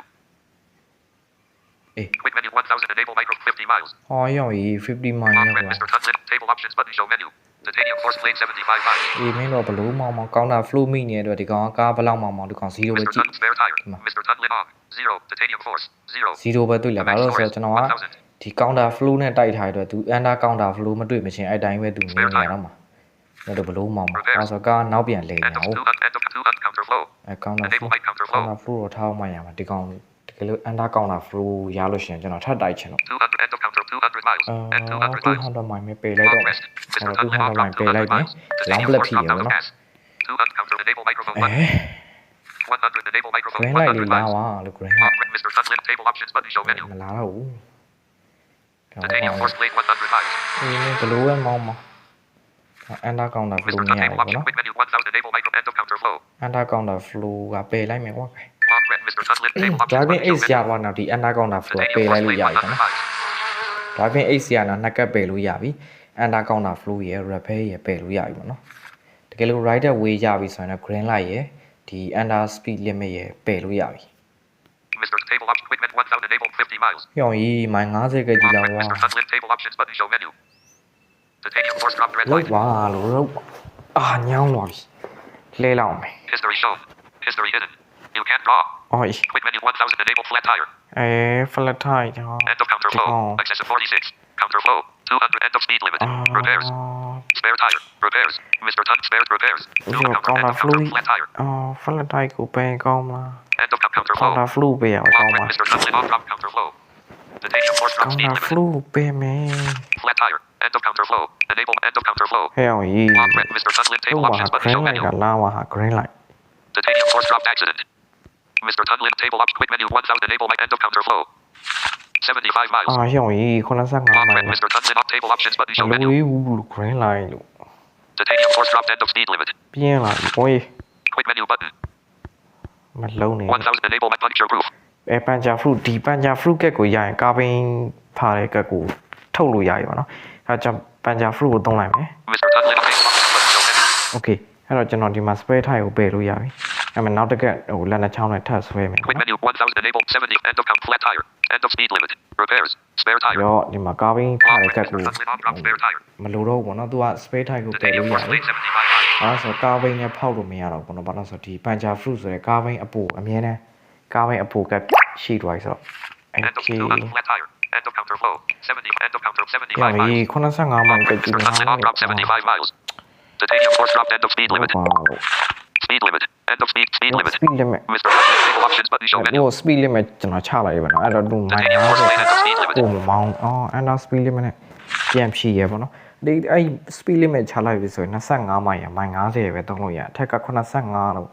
အေး Quick menu. 1000. Enable micro 50 miles. ဟောရောက်ကြီး50 mile Long နဲ့ red. ကွာ Mr. Tunlin table options button. Show menu. Titanium force plate 75 miles. အေးမင်းတော့ဘလို့မောင်းမောင်းကောင်းတာ flow မိနေတဲ့အတွက်ဒီကောင်ကကားဘလောက်မောင်းမောင်းဒီကောင်0ပဲ Mr. ကြည့် Tun spare tire. Come on. Mr. Tunlin off. 0. Titanium force. 0. 0ပဲတွေ့လာဘာလို့ဆိုတော့ကျွန်တော်ကဒီ counter flow နဲ့တိုက်ထားတဲ့အတွက်သူ under counter flow မတွေ့မချင်းအဲ့တိုင်းပဲသူနေနေရတော့မှာအဲ့တော့ဘလို့မောင်းမောင်းအဲဆိုကားနောက်ပြန်လဲနေ End of အောင် 200. End of 200. Counter flow. အဲ counter Enable flow light counter flow. counter flow တော့ထားအောင်မရမှာဒီကောင်တကယ်လို့ under counter flow ရလို့ရှိရင်ကျွန်တော်ထပ်တိုက်ချင်တော့ 200. End of counter 200 miles. And 200 miles. 200 mile ပဲပယ်လိုက် Long တော့ rest. Mr. 200 Tunlin off. mile Drop ပယ်လိုက် 200 ပြီ miles. long Titanium black force ဖြစ် dropped ရ out ပါ of တော့ gas. 200. Counter. Enable microphone အဲ button. 100. Enable microphone. green light လေး 100 လာ miles. ပါလို့ green Long light red. Mr. Tunlin table options button. Show menu. မလာတော့ဘူး Titanium force plate 100 miles. ဒီနေ့ဘလို့ပဲမောင်းမောင်း under counter flow Mr. မ Tun ရဘူး table ပေါ့ option. နော် Quick menu. 1000. Enable micro. End of counter flow. under counter flow ကပယ်လိုက်မယ်ကွာ Long red. Mr. Tunlin table options driving button. Show ace ရ menu. ပါတော့ဒီ under counter flow ပယ် Titanium လို force က်လို့ plate ရပြီပေါ့ 100 နော် miles. driving ace ရတော့နှစ်ကပ်ပယ်လို့ရပြီ under counter flow ရယ် repair ရယ်ပယ်လို့ရပြီပေါ့နော်တကယ်လို့ rider way ရပြီဆိုရင်တော့ green light ရယ်ဒီ under speed limit ရယ်ပယ်လို့ရပြီ Mr. Table option. Quick menu. 1000. Enable 50 miles. ဟောကြီးမိုင်50ကကြီး Long လာ red. ဝါ Mr. Tunlin table options button. Show menu. Titanium force dropped. Red လု light. ပ်ပါလို့လုပ်အာညောင်းသွားပြီလှဲလောက်မယ် History shown. History hidden. You can't draw. အော် Quick menu. 1000. Enable flat tire. flat tire ကြောင့် End of counter flow. Excess of 46. Counter flow. 200. End of speed limit. Repairs. Spare tire. Repairs. Mr. Tun spares. Repairs. ဒီ Counter. End counter of flow counter flat tire. flat tire ကိုပယ်ကောင်းမလား End of counter flow. counter flow ပေးရအောင် Long ကောင်း red. ပါ Mr. Tunlin off. Drop counter flow. Titanium force drop speed counter limit. flow ပေးမယ် Flat tire. End of counter flow. Enable. End of counter flow. ဟဲ့အောင်ကြီး Long red. Mr. Tunlin လု table ပ်ပါ options button. green Show light menu. ကလာပါဟာ green light Titanium force dropped accident. Mr. Tunlin table up. Quick menu. 1000. Enable my end of counter flow. 75 miles. အာဟဲ့အောင်ကြီး85 Long မိုင် red. Mr. Tunlin off table options button. မ Show လို့ menu. ဘူးလို့ green light လို့ Titanium force dropped. End of speed limit. ပြင်းလာပြီဘောကြီး Quick menu button. မလုံးနေ 1000. Enable my puncture proof. ပန်ချာ fruit ဒီပန်ချာ fruit ကက်ကိုရရင်ကာဘင်းထားတဲ့ကက်ကိုထုတ်လို့ရပြီပေါ့နော်အဲကြောင့်ပန်ချာ fruit ကိုသုံးလိုက်မယ် Mr. Tunlin off table options button. Show menu. okay အဲ့တော့ကျွန်တော်ဒီမှာ spare tire ကိုပယ်လို့ရပြီအဲ့မှာနောက်တစ်ကက်ဟိုလက်နှချောင်းနဲ့ထပ်ဆွဲမယ် Quick menu. 1000. Enable 70. End of count flat tire. End of speed limit. Repairs. Spare tire. ရောဒီမှာကာဘင်းထား Long တဲ့ red. ကက် Mr. ကို Tunlin off drop spare tire. မလိုတော့ဘူးပေါ့နော်သူက spare tire ကိုပယ် Titanium လို့ရ force ပြီ plate 75 miles. အဲ့ဆိုကာဘင်းနဲ့ဖောက်လို့မရတော့ဘူးပေါ့နော်ဘာလို့ဆိုဒီပန်ချာ fruit ဆိုတဲ့ကာဘင်းအပူအမြဲတမ်းကာဘင်းအပူကက်ရှိသွားပြီဆိုတော့ End of okay 200. Flat tire. End of counter flow. 70. End of counter 75 ရော miles. 85မိုင်ကက်ကြီး Mr. Tunlin off drop 75 miles. Titanium force dropped. End of speed limit. ပါ Speed limit. End of speed. Speed limit. speed limit Mr. Tunlin table options button. Show ဒီ menu. speed limit ကျွန်တော်ချလိုက်ရပါတော့အဲ့တော့သူမိုင် Titanium force plate. End of speed 50 limit. ကိုမောင်းunder speed limit နဲ့ပြန်ဖြည့်ရပါတော့ဒီအဲ့ speed limit ချလိုက်ပြီဆိုရင်25မိုင်ရမိုင်50ပဲသုံးလို့ရအထက်က85တော့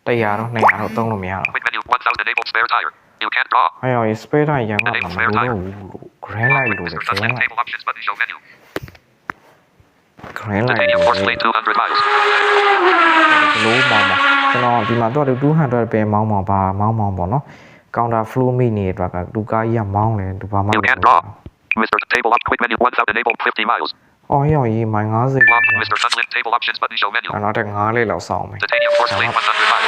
100တော့200တော့သုံးလို့မရတော့ Quick menu. 1000. Enable spare tire. You can't draw. အဲ့ရော spare tire ရမှာမလို့တော့ grand light လို့လေ Mr. grand Tunlin light table options button. Show menu. green light Titanium force plate 200 miles. လို့မောင်းပါကျွန်တော်ဒီမှာတော့200ပဲမောင်းပါပါမောင်းပေါ့နော် counter flow မိနေအတွက်ကလူကားကြီးကမောင်းတယ်သူဘာမှမ You can't draw. Mr. Table up quick menu 1000 enable 50 miles. အော်ရောကြီးမိုင်90 Lock Mr. Sunlit table options button show menu. နောက်တဲ့9လေးလောက်စောင်းမယ် Titanium force plate 100 miles.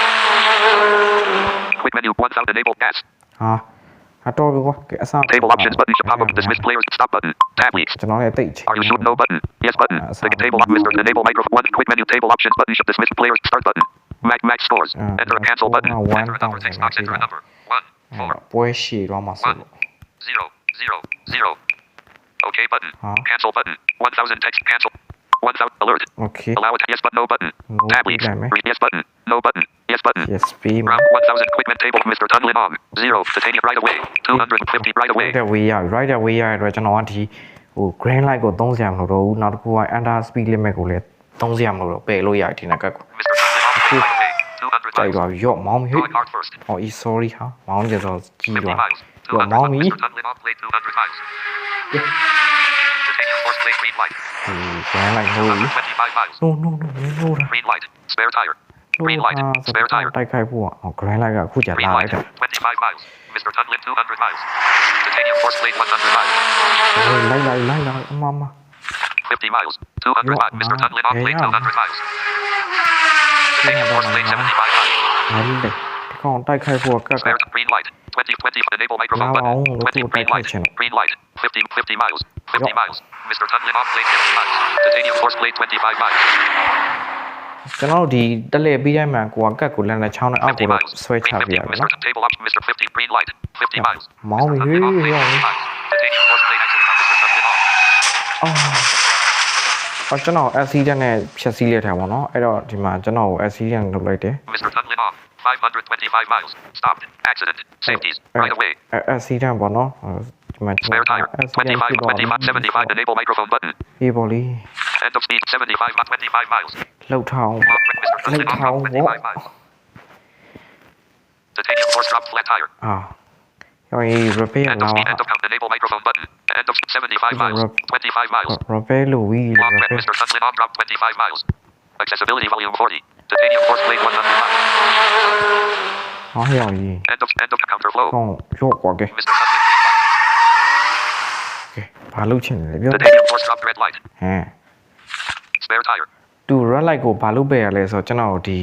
Quick menu 1000 enable gas. ဟာတော့ပြီကွာအစား Table options button show pop up dismiss players stop button. Tab leaks. ကျွန်တော်လည်းတိတ်ချင် Are you sure? No button. Yes button. The table up Mr. Enable microphone 1 quick menu table options button show dismiss players start button. Max scores. Enter a cancel button. Enter a number text box. Enter a number. 1 4 ပွဲရှည်တော့မှာဆိုလို့ 0 0 0. Okay button. Cancel button. 1000 text cancel. 1000 alert. okay Allow it. Yes button. No button. Tab leaks. Yes button. No button. Yes button. yes be Round 1000 equipment table Mr. Tunlin on. 0. Titanium right away. 250 right away. right away ရ right away ရတဲ့အတွက်ကျွန်တော်ကဒီဟို green light ကိုသုံးစရာမလိုတော့ဘူးနောက်တစ်ခုက under speed limit ကိုလည်းသုံးစရာမလိုတော့ပယ်လို့ရတယ်ဒီနက်ကကို Mr. Tunlin on. Right away. 200 တိုက် miles. သွားပြီရော့မောင်းပြီဟေ့ Going hard first. ဟော sorry ဟာမောင်းကြတော့ကြီး 50 သွား miles. ရော့ 200 မောင်းပြီ Mr. Tunlin on plate 200 miles. Titanium force plate green light. ဒီ green light လို့ 25 miles. no no no no Green light. Spare tire. Green light. Spare tire. တိုက်ခိုက်ဖို့ဟော green light ကအခုကြာ Green လာလို light. က်တာ 25 miles. Mr. Tunlin 200 miles. Titanium force plate 100 miles. လိုက်အမမ 50 miles. 200 miles. Mr. Tunlin on plate 200 miles. Titanium force plate 75 miles. ဟဲ့လေဒီကောင်တိုက်ခိုက်ဖို့ကက Spare green light. 20 enable microphone button. 20 green light. Green light. 50 miles. 50 miles. Mr. Tunlin on plate 50 miles. Titanium force plate 25 miles. ကျွန်တော်ဒီတက်လေပြီးတိုင်းမှာကိုကကတ်ကိုလက်နဲ့ချောင်းနဲ့အောက်ကို 50 miles. ဆွဲချ Green ပြရ 50. မယ် Mr. Table up. Mr. 50 green light. 50 miles. မောင်းပြီ Tunlin on ဟေး plate ရော 50 miles. Titanium force plate accident on Mr. Tunlin on. အော်ကျွန်တော် accident နဲ့ဖြတ်စည်းလိုက်တယ်ပေါ့နော်အဲ့တော့ဒီမှာကျွန်တော် accident လုပ်လိုက်တယ် Mr. Tunlin on. 525 miles. Stopped. Accident. Safeties. Right away. accident ပေါ့နော်ဒီမှာ Spare tire. 25, 75. Enable microphone button. ဒီပေါ့လေ End of speed 75, 25 miles. လှုပ်ထောင်း Mr. Tunlin on drop 25 miles. Titanium force drop flat tire. ရော repair End of လာ speed. End of count. Enable microphone button. End of 75 miles. 25 miles. repair လို့ဝီ Long red. repair Mr. Tunlin on drop 25 miles. Accessibility volume 40. Titanium force plate 100 miles. ဟောရောကြီး End of counterflow. ကောင်းရော့ကွာကဲ Mr. Tunlin green light. ကဲဘာလုပ်ချင်လဲပြော Titanium force drop red light. ဟမ် Spare tire. သူ red light ကိုဘာလုပ်ပေးရလဲဆိုတော့ကျွန်တော်ဒီ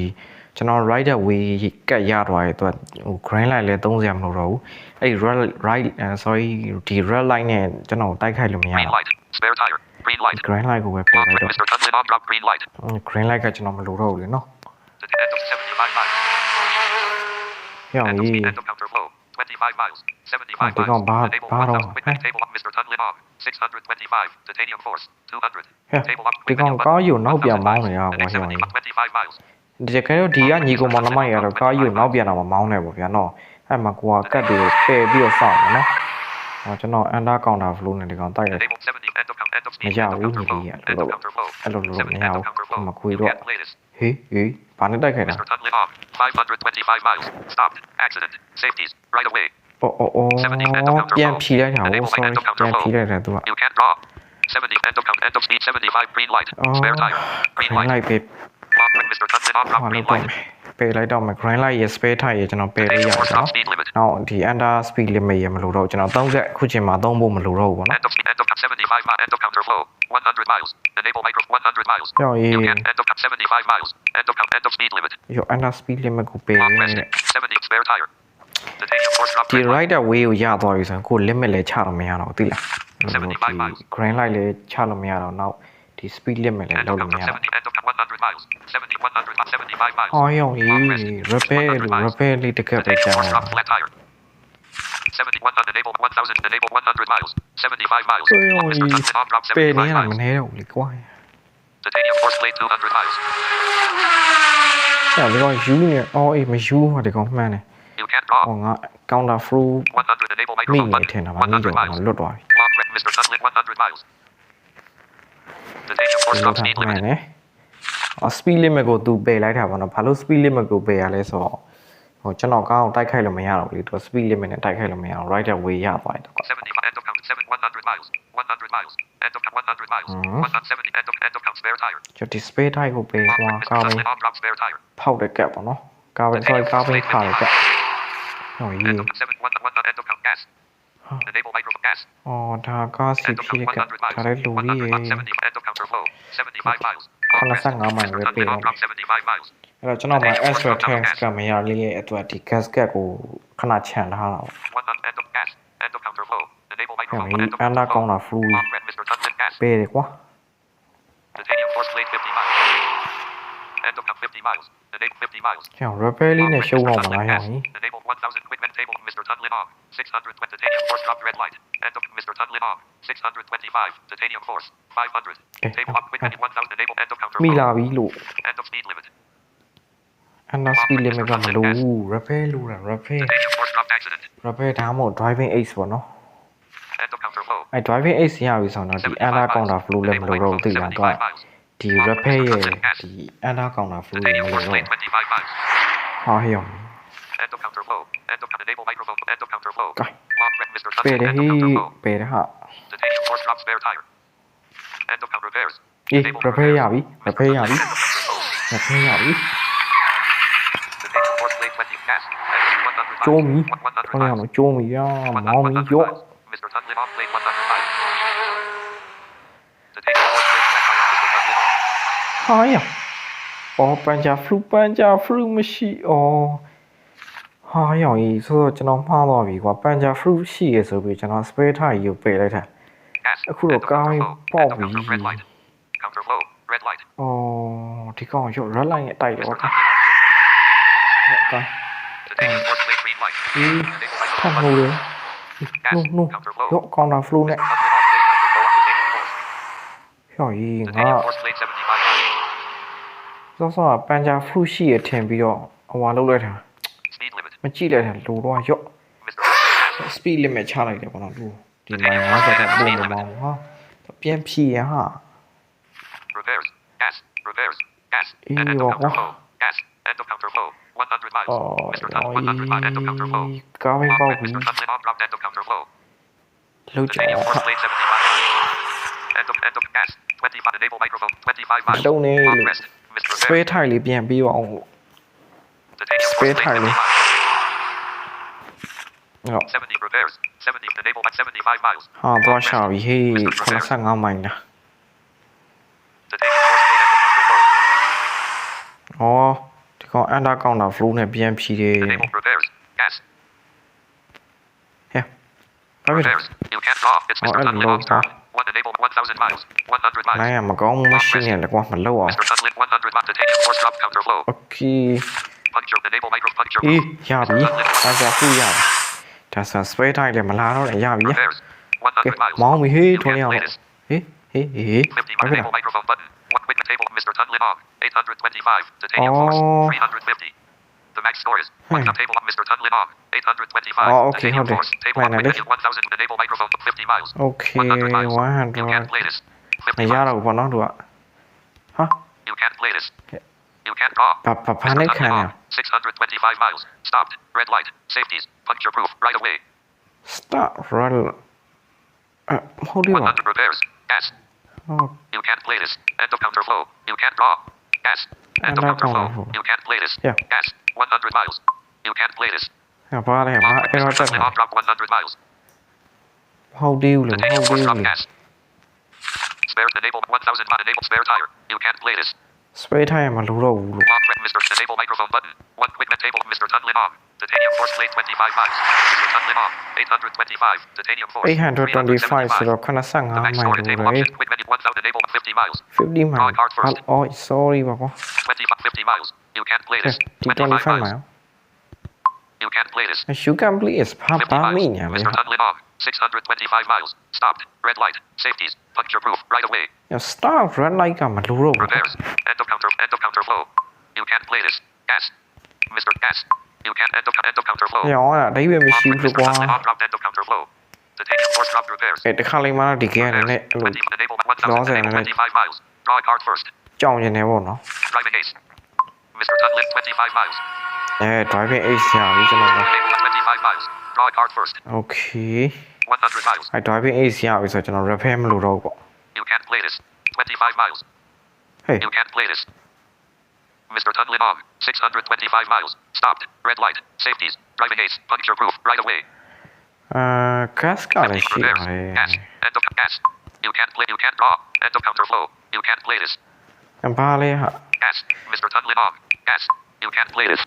ကျွန်တော် rider way ကတ်ရသွားတယ်သူကဟို green light လည်းသုံးစရာမလိုတော့ဘူးအဲ့ sorry ဒီ red light နဲ့ကျွန်တော်တိုက်ခိုက်လို့မရ Green ဘူး light. Spare tire. Green light. green light ကိုပဲပေး Long လိုက် red. တော့ Mr. Tunlin on drop green light. green light ကကျွန်တော်မလိုတော့ဘူးလေနော် End of 75 miles. ရော End of ကြီး speed. End of counterflow. 25 miles. 75 ဒီကောင် miles. ဘာ Enable ဘာတော့ 1000 quick menu table up. Mr. Tunlin on. 625. Titanium force. 200. ဟဲ့ Table up. ဒီကောင်ကားယူနောက်ပြန်မောင်းနေတာကွာရော 75 miles. ဒီကဲတော့ဒီကညီကောင်မနမရတော့ကားယူနောက်ပြန်တော့မမောင်းနဲ့ပေါ့ဗျာနော်အဲ့မှာကိုကကတ်တွေကိုပယ်ပြီးတော့စောင့်တယ်နော်ဟောကျွန်တော် under counter flow နဲ့ဒီကောင်တိုက်ရတယ် Enable 70. End of count. End of မ speed. ရ End of ဘူးညီ counterflow. လေးရ End of counterflow. အဲ့လိုလုပ်မ 70. ရ End ဘူး of counterflow. မခွေ You တော့ get latest. ဟေးဘာနဲ့တိုက်ခိုက်တာ Mr. Tunlin on. 525 miles. Stopped. Accident. Safeties. Right away. အော်ပြန်ဖြီလိုက်တာဟို sorry ပြန်ဖြီလိုက်တယ်သူက You can't draw. 70. End of count. End of speed. 75. Green light. Spare tire. Green light. လိုက်ပေး Long red. Mr. Tunlin on drop ဟော green လို့တော့ light. ပေးလိုက်တော့မယ် green light ရဲ့ spare tire ရဲ့ကျွန်တော်ပယ်လို့ရ Titanium တ force ယ် drop နော် speed limit. နောက်ဒီ under speed limit ရမလို့တော့ကျွန်တော်30ခုချိန်မှာသုံးဖို့မလိုတော့ဘူးပေါ့နော် End of speed. End of count. 75 miles. End of counterflow. 100 miles. Enable micro. 100 miles. ကြောက်ရေး You can. End of count. 75 miles. End of count. End of speed limit. ရော under speed limit ကိုပေးရ Long တဲ့ rest. 70. Spare tire. Titanium force dropဒီ red light. rider way ကိုရသွားပြီဆိုရင်ကို limit လည်းချတော့မရတော့ဘူးသိလား 75 miles. green light လည်းချလို့မရတော့နောက်ဒီ speed limit လည်း End လောက် of လို့မ count. ရတော့ 70. End of count. 100 miles. 70. 100 miles. 75 miles. အော်ရောကြီး repair လို့ repair လေးတစ်ခါပဲ Titanium ကြာ force တာ drop flat tire. 70. 100. Enable 1000. Enable 100 miles. 75 miles. Ôi ôi, Mr. Tunlin on drop ပေးနေ 75 ရတာမ miles. နေတော့ဘူးလေကွာ Titanium force plate 200 miles. အဲ့ဒါကယူနေအော်အေးမယူဟာဒီကောင်မှန်းတယ် You can't draw. ဟောငါ counter flow 100. Enable မိ microphone နေ button. ထင်တာမမိတော့ 100 miles. လွတ်သွားပြီ Long red. Mr. Tunlin 100 miles. Titanium force လွ drop တ်တာ speed မှ limit. န်တယ်အော် speed limit ကိုသူပယ်လိုက်တာပေါ့နော်ဘာလို့ speed limit ကိုပယ်ရလဲဆိုတော့ဟိုကျွန်တော်ကောင်းအောင်တိုက်ခိုက်လို့မရတော့ဘူးလေသူ speed limit နဲ့တိုက်ခိုက်လို့မရအောင် rider way ရသွားတယ်ကွာ 75. End of count. 100 miles. 100 miles. End of count. 100 miles. 170 end of count spare tire. ကျွန်တော် display type ကိုပေးကွာ Mr. ကား Tunlin ပဲ on drop spare tire. ဖောက်တဲ့ကက်ပေါ့နော်ကားပဲ sorry ကားပဲဖားတဲ့ကက်ဟောရေး End of 7 end of count gas. Enable microphone gas. အော်ဒါကားစီ End of ဖြည့် count တဲ့ကက် 100 miles. ဒါလည်းလူကြီးရေ 170 end of counter flow. 75 miles. 85မိုင်ပဲပေး Mr. Tunlin တော့ on drop 75 miles. အဲ့တော့ကျွန်တော်မှာ extra tanks ကမရလေးရဲ့အတွက်ဒီ gas ကက်ကိုခဏချန်ထားတာပေါ့ 100 end of gas. End of counter flow. Enable အဲ့ microphone. ဒီ End of အန် counter နာကောင်း flow. တာ fluid On red Mr. Tunlin gas. ပေးတယ်ကွာ Titanium force plate 50 miles. End of count 50 miles. Enable 50 miles. ကျွန်တော် repair လေးနဲ့ရှုပ်အောင်မလားဟောင်း Enable 1000 quick vent table Mr. Tunlin on. 620 titanium force drop red light. End of Mr. Tunlin on. 625 titanium force. 500. Table up quick menu 1000 enable end of counter မိ flow. လာပြီလို့ End of speed limit. အန်နာ speed limit ကမလို့ repair လို့တာ repair Titanium force drop accident. repair ဒါမှမဟုတ် driving ace ပေါ့နော် End of counter flow. အဲ driving ace ရပြီဆိုတော့ဒီ under counter flow လည်းမလို့တော့သိလားတော့ဒီ repair ရဲ့ဒီ under counter flow လည်း Titanium မ force လို့ plate 25 miles. ဟာဟေး End of counter flow. End of enable microphone. End of counter flow. ကဲ Long red Mr. ပေး Tunlin တယ် end ဟေး of counter flow. ပေးတယ်ဟာ Titanium force drop spare tire. End of count repairs. အေး repair ရပြီ repair ရပြီ repair ရပြီ Titanium force plate 20 gas. 100 ကျိုးမီ 100 ခေါင်းရအောင်ကျိုးမီရမောင်းမီရော့ Mr. Tunlin on plate 100 miles. Titanium force plate flat tire Mr. Tunlin on. ဟာရအော်ပန်ဂျာဖလူမရှိအော်ဟာရောင်ကြီးဆိုတော့ကျွန်တော်မှားသွားပြီကွာပန်ဂျာဖလူရှိရဆိုပြီးကျွန်တော် spare tire ကိုပယ်လိုက်တာ Gas.အခုတော့ End of ကား counter ကြီး flow. ပေါက် End of ပြီ counter red light. Counter flow. Red light. အော်ဒီကောင်ရော red line နဲ့တိုက်တယ် Mr. ကွာ Tunlin on plate 100 miles. ကဲ Titanium force plate green light. ဒီ Enable ထပ် microphone လို့ button. လေ Gas. နု Counter flow. ရောကောင်တာ flow နဲ့ Tunlin on plate counter flow on titanium force. ဟောကြီးငါ Titanium force plate 75 miles. စောစောကပန်ဂျာဖလူရှိရထင်ပြီးတော့ဟိုလုပ်လိုက်တာ Speed limit. မကြည့်လိုက်တာလိုတော့ရော့ Mr. Tunlin gas. speed limit ချလိုက်တယ်ကွာနော်လူဒီမိုင်50ကပုံမမောင်းဟာပြန်ဖြီရဟာ Repairs. Gas. Repairs. Gas. Ew, End of counter what? flow. Gas. End of counter flow. 100 miles. အော် Mr. Tunlin 105 end of counter flow. ကားဝင်းပေါက် On ပြီ Mr. Tunlin on drop end of counter flow. လှုပ်ကြ Titanium အောင် force plate 75 miles. End of gas. 25 enable microphone 25 miles. လုံးနေ On လို့ rest. Mr. spare Repairs. tire လေးပြန်ပြီးအောင်လို့ Titanium spare force plate tire 50 miles. ဟော 70 repairs. 70 enable at 75 miles. ဟာသွားရှာပြီဟေး85မိုင်လား Titanium force plate end of counter flow. ဟောဒီကောင် under counter flow နဲ့ပြန်ဖြီတယ် Enable repairs. Gas. ဟဲ့ဘာဖြစ်လဲ Repairs. You can't draw. It's Oh, Mr. and Tunlin low on start. bar. 1 enable 1000 miles. 100 miles. နိုင်ရမကောင်းမရှိနေလေကွာမလောက်အောင် Mr. Tunlin 100 miles. Titanium force drop counter flow. okay Puncture. Enable micro puncture. အေးရပြီပန်ဂျာဖလူရပြီဒါဆို spare tire လည်းမလာတော့လည်းရပြီ Repairs. ကဲ 100 miles. မောင်းပြီဟေး You ထွန်းရ can't အောင် play this. ဟေးဟေးဟေး 50 ဘာ miles. ဖြစ်လဲ Enable microphone button. 1 quick table. Mr. Tunlin on. 825. Titanium force. Oh. 350. The max score is Hmm. 1 table. Mr. Tunlin on. 825. Oh, okay, Titanium hold it. force. Table Wait, up now with this- 1000. Enable microphone 50 miles. okay 100 miles. You can't 100 play this. မ 50 ရ miles. တော့ဘူးပေါ့နော်သူကဟာ You can't play this. Yeah. You can't draw. ဘာနဲ့ခံရ 625 miles. Stopped. Red light. Safeties. Puncture proof. Right away. start run ဟုတ်တယ်ပါ 100 repairs. Gas. ဟော You can't play this. End of counter flow. You can't draw. Gas. End of End of counter flow. counter flow. You can't play this. Yeah. Gas. 100 miles. You can't play this. ဘာလဲဘာ On အဲ့တော့ Mr. တက် Tunlin on drop 100 miles. ဟုတ်တယ်လို့ Titanium ဟုတ် force တယ် drop လို့ gas. Spare enable 1000 miles. Enable spare tire. You can't play this. spare tire မလိုတော့ဘူးလို့ Long press Mr. Enable microphone button. 1 quick net table. Mr. Tunlin on. Titanium force plate 25 miles. Mr. Tunlin on. 825. Titanium force. 825ဆိုတော့ The 85 max မိုင် score လို့ is table လေ option. Quick menu 1000 enable 50 miles. 50 မိုင်အော် sorry ပါကွာ 50 miles. You can't play this. ဒီ 25 25 miles. မိုင် You can't play this. you can please ဘာ 50 ဘာမိ miles. ညာလဲ Mr. Tunlin on. 625 miles. Stopped. Red light. Safeties. Puncture proof. Right away. start run like ကမလိုတော့ဘူး Repairs. End of counter flow. You can't play this. Gas. Mr. Gas. You can't end of counter flow. ညောင်းတာဒိဗေမရှိ On ဘူးလို့ Mr. ကွာ Tunlin on drop end of counter flow. Titanium force drop repairs. အဲ့တခါလေးမှဒီကဲနဲ့အဲ့လို 20 enable 1000 လောဆယ် enable နဲ့ 25 miles. Draw a card first. ကြောင်နေတယ်ပေါ့နော် Driving ace. Mr. Tunlin 25 miles. အဲ driving ace ရပြီကျွန်တော်က Enable 25 miles. Draw a card first. okay 100 miles. အဲ driving ace ရပြီဆိုတော့ကျွန်တော် repair မလို့တော့ဘူးပေါ့ You can't play this. 25 miles. ဟေး You can't play this. Mr. Tunlin on. 625 miles. Stopped. Red light. Safeties. Driving ace. Puncture proof. Right away. gas ကလည်းရှိပါ Repairs. တယ် Gas. End of gas. You can't play. You can't draw. End of counterflow. You can't play this. ဘာလဲဟာ Gas. Mr. Tunlin on. Gas. You can't play this.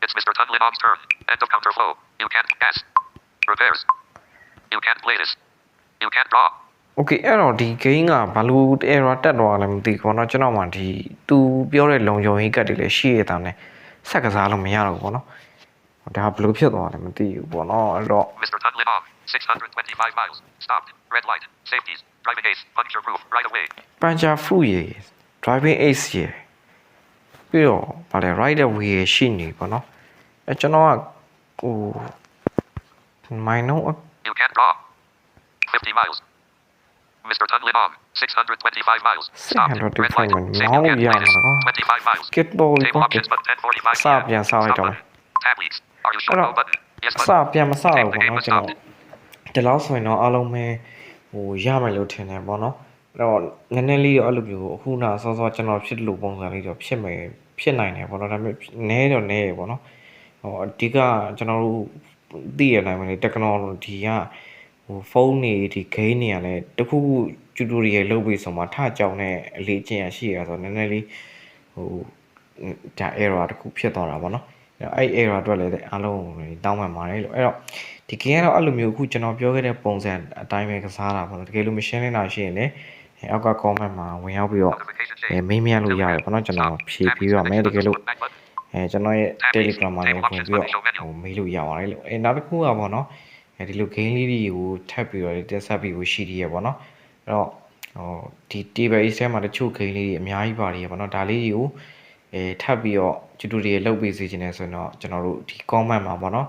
It's Mr. Tunlin on's turn. End of counterflow. You can't gas. Repairs. You can't play this. You can't draw. Okay အဲ့တော့ဒီ game ကဘာလို့ error တက်သွားလဲမသိဘူးပေါ့နော်ကျွန်တော်မှဒီသူပြောတဲ့လုံခြုံရေးကတ်တွေလည်းရှိရတာနဲ့ဆက်ကစားလို့မရတော့ဘူးပေါ့နော်ဒါဘယ်လိုဖြစ်သွားလဲမသိဘူးပေါ့နော်အဲ့တော့ Mr. Tunlin on. 625 miles. Stopped. Red light. Safeties. Driving ace. Puncture proof. Right away. ပန်ချာဖူရေ driving ace ရေပြီးတော့ဗာလဲ right away ရေရှိနေပေါ့နော်အဲကျွန်တော်ကဟိုမိုင်းတော့ You can't draw. 50 miles. Mr. Tunlin on. 625 miles. Stopped. Red light. Safe. You can't play this. 25 miles. basketball Table options button 1045. စပြန်စားလိုက်တော့မယ် Tab leaks. Are you sure? No button. Yes စ button. ပြန်မစတော့ The ဘူး game ပေါ့ was နော်ကျွန် stopped. တော်ဒီလောက်ဆိုရင်တော့အားလုံးပဲဟိုရမယ်လို့ထင်တယ်ပေါ့နော်အဲ့တော့နည်းနည်းလေးတော့အဲ့လိုမျိုးအခုနစောစောကျွန်တော်ဖြစ်လို့ပုံစံလေးတော့ဖြစ်မယ်ဖြစ်နိုင်တယ်ပေါ့နော်ဒါပေမဲ့နည်းတော့နည်းရပေါ့နော်ဟိုအဓိကကျွန်တော်တို့သိရနိုင်မယ်လေ technology ကဟိုဖုန်းတွေဒီ game တွေကလည်းတခုခု tutorial လုပ်ပြီးဆိုမှထကြောင်တဲ့အလေးအကျင့်ရရှိရဆိုတော့နည်းနည်းလေးဟိုဒါ error တခုဖြစ်သွားတာပေါ့နော်အဲ့ error အတွက်လည်းအားလုံးတောင်းပန်ပါတယ်လို့အဲ့တော့ဒီ game ကတော့အဲ့လိုမျိုးအခုကျွန်တော်ပြောခဲ့တဲ့ပုံစံအတိုင်းပဲကစားတာပေါ့နော်တကယ်လို့မရှင်းနေတာရှိရင်လည်းအောက်က comment မှာဝင်ရောက်ပြီးတော့ Notification shade. မေးမြန်းလို့ရတယ်ပေါ့နော်ကျွန်တော်ဖြည့်ပြီးတော့မယ်တကယ်လို့ Back button. ကျွန်တော်ရဲ့ Telegram မှာလည်းဝင်ပြီးတော့ဟိုမေးလို့ရပါတယ်လို့နောက်တစ်ခုကပေါ့နော်ဒီလို game လေးတွေကိုထပ်ပြီးတော့တက်ဆက်ပြီးရှိသေးရပေါ့နော်အဲ့တော့ဟိုဒီ table X ထဲမှာတချို့ game လေးတွေအများကြီးပါတယ်ပေါ့နော်ဒါလေးတွေကိုထပ်ပြီးတော့ tutorial လုပ်ပေးစေချင်တယ်ဆိုရင်တော့ကျွန်တော်တို့ဒီ comment မှာပေါ့နော်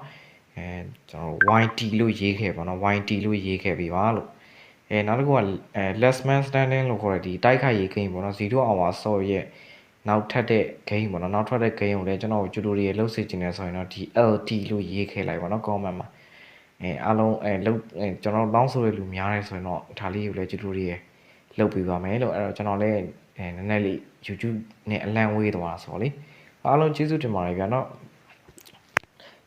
ကျွန်တော် YT လို့ရေးခဲ့ပေါ့နော် YT လို့ရေးခဲ့ပြီးပါလို့နောက်တစ်ခုကlast man standing လို့ခေါ်တဲ့ဒီတိုက်ခိုက်ရေး game ပေါ့နော်0 hour so ရဲ့နောက်ထပ်တဲ့ game ပေါ့နော်နောက်ထပ်တဲ့ game ကိုလည်းကျွန်တော် tutorial လုပ်စေချင်တယ်ဆိုရင်တော့ဒီ LT လို့ရေးခဲ့လိုက်ပေါ့နော် comment မှာအားလုံးလုပ်ကျွန်တော်တောင်းဆိုရလူများတယ်ဆိုရင်တော့ဒါလေးကိုလည်း tutorial လုပ်ပေးပါမယ်လို့အဲ့တော့ကျွန်တော်လည်းနည်းနည်းလေး YouTube နဲ့အလံဝေးသွားတာဆိုတော့လေအားလုံးကျေးဇူးတင်ပါတယ်ဗျာနော်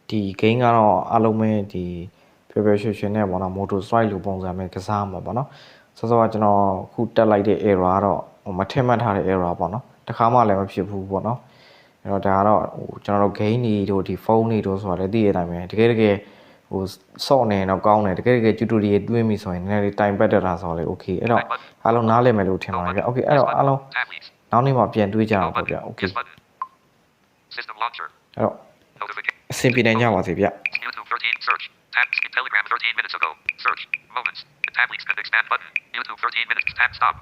ဒီ game ကတော့အားလုံးပဲဒီပျော်ပျော်ရွှင်ရွှင်နဲ့ပေါ့နော် motor strike လိုပုံစံမျိုးကစားမှာပေါ့နော်စောစောကကျွန်တော်ခုတက်လိုက်တဲ့ error ကတော့မထင်မှတ်ထားတဲ့ error ပေါ့နော်တခါမှလည်းမဖြစ်ဘူးပေါ့နော်အဲ့တော့ဒါကတော့ဟိုကျွန်တော်တို့ game တွေတို့ဒီဖုန်းတွေတို့ဆိုတာလည်းသိရတဲ့အတိုင်းပဲတကယ်ဟိုစော့နေတော့ကောင်းတယ်တကယ် tutorial တွင်းပြီဆိုရင်နည်းနည်းလေး time ပတ်တက်တာဆိုတော့လေ okay အဲ့တော့အားလုံးနားလည်မယ်လို့ထင်ပါတယ်ဗျ okay အဲ့တော့အားလုံး Tab leaks. နောက်နေ့မှပြန်တွေ့ကြ No အောင်ပေါ့ button. ဗျ okay Yes button. System launcher. အဲ့တော့ Notification. အဆင်ပြေနိုင်ကြပါစေဗျ YouTube 13 search. Tab Telegram 13 minutes ago. Search. Moments. The tab leaks could expand button. YouTube 13 minutes. Tab stop.